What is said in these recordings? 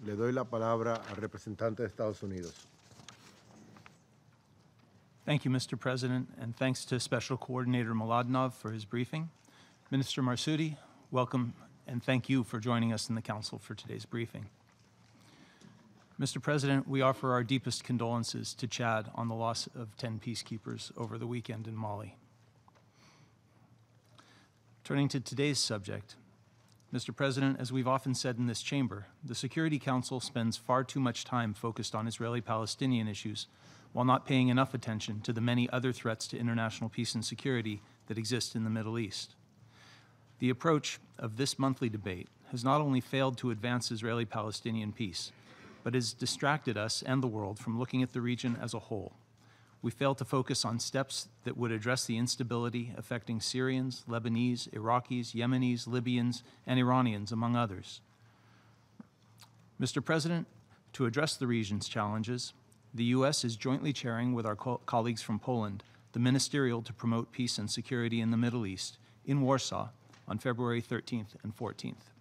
Le doy la palabra al representante de Estados Unidos. Thank you, Mr. President, and thanks to Special Coordinator Mladinov for his briefing. Minister Marsudi, welcome, and thank you for joining us in the Council for today's briefing. Mr. President, we offer our deepest condolences to Chad on the loss of 10 peacekeepers over the weekend in Mali. Turning to today's subject, Mr. President, as we've often said in this chamber, the Security Council spends far too much time focused on Israeli-Palestinian issues while not paying enough attention to the many other threats to international peace and security that exist in the Middle East. The approach of this monthly debate has not only failed to advance Israeli-Palestinian peace, but has distracted us and the world from looking at the region as a whole. We fail to focus on steps that would address the instability affecting Syrians, Lebanese, Iraqis, Yemenis, Libyans, and Iranians, among others. Mr. President, to address the region's challenges, the U.S. is jointly chairing with our colleagues from Poland the Ministerial to Promote Peace and Security in the Middle East in Warsaw on February 13th and 14th.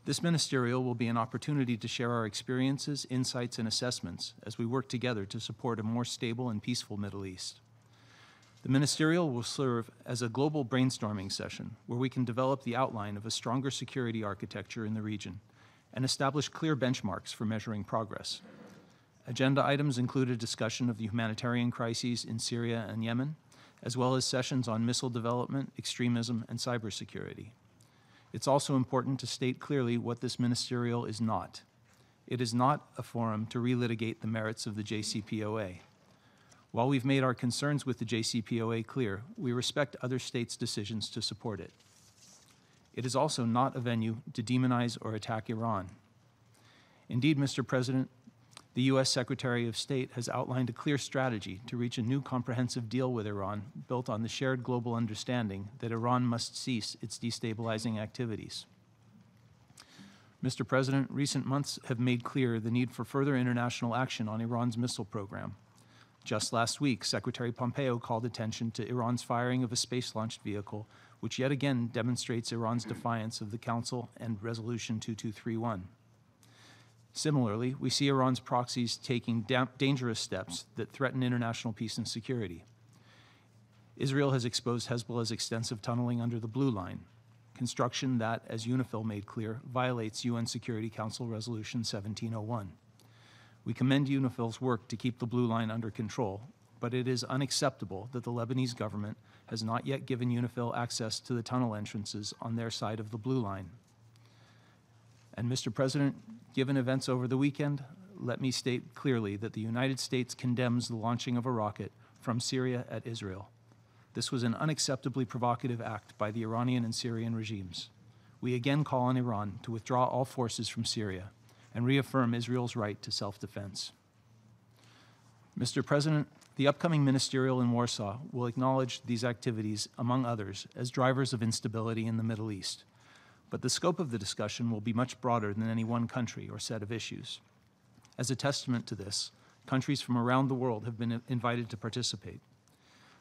This ministerial will be an opportunity to share our experiences, insights, and assessments as we work together to support a more stable and peaceful Middle East. The ministerial will serve as a global brainstorming session where we can develop the outline of a stronger security architecture in the region and establish clear benchmarks for measuring progress. Agenda items include a discussion of the humanitarian crises in Syria and Yemen, as well as sessions on missile development, extremism, and cybersecurity. It's also important to state clearly what this ministerial is not. It is not a forum to relitigate the merits of the JCPOA. While we've made our concerns with the JCPOA clear, we respect other states' decisions to support it. It is also not a venue to demonize or attack Iran. Indeed, Mr. President, the U.S. Secretary of State has outlined a clear strategy to reach a new comprehensive deal with Iran built on the shared global understanding that Iran must cease its destabilizing activities. Mr. President, recent months have made clear the need for further international action on Iran's missile program. Just last week, Secretary Pompeo called attention to Iran's firing of a space-launched vehicle, which yet again demonstrates Iran's defiance of the Council and Resolution 2231. Similarly, we see Iran's proxies taking dangerous steps that threaten international peace and security. Israel has exposed Hezbollah's extensive tunneling under the Blue Line, construction that, as UNIFIL made clear, violates UN Security Council Resolution 1701. We commend UNIFIL's work to keep the Blue Line under control, but it is unacceptable that the Lebanese government has not yet given UNIFIL access to the tunnel entrances on their side of the Blue Line. And Mr. President, given events over the weekend, let me state clearly that the United States condemns the launching of a rocket from Syria at Israel. This was an unacceptably provocative act by the Iranian and Syrian regimes. We again call on Iran to withdraw all forces from Syria and reaffirm Israel's right to self-defense. Mr. President, the upcoming ministerial in Warsaw will acknowledge these activities, among others, as drivers of instability in the Middle East. But the scope of the discussion will be much broader than any one country or set of issues. As a testament to this, countries from around the world have been invited to participate.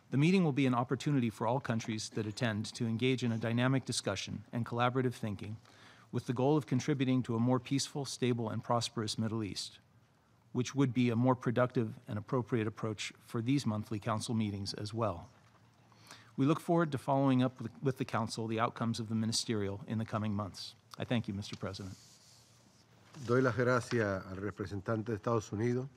The meeting will be an opportunity for all countries that attend to engage in a dynamic discussion and collaborative thinking with the goal of contributing to a more peaceful, stable, and prosperous Middle East, which would be a more productive and appropriate approach for these monthly Council meetings as well. We look forward to following up with the Council the outcomes of the ministerial in the coming months. I thank you, Mr. President. Doy las gracias al representante de Estados Unidos.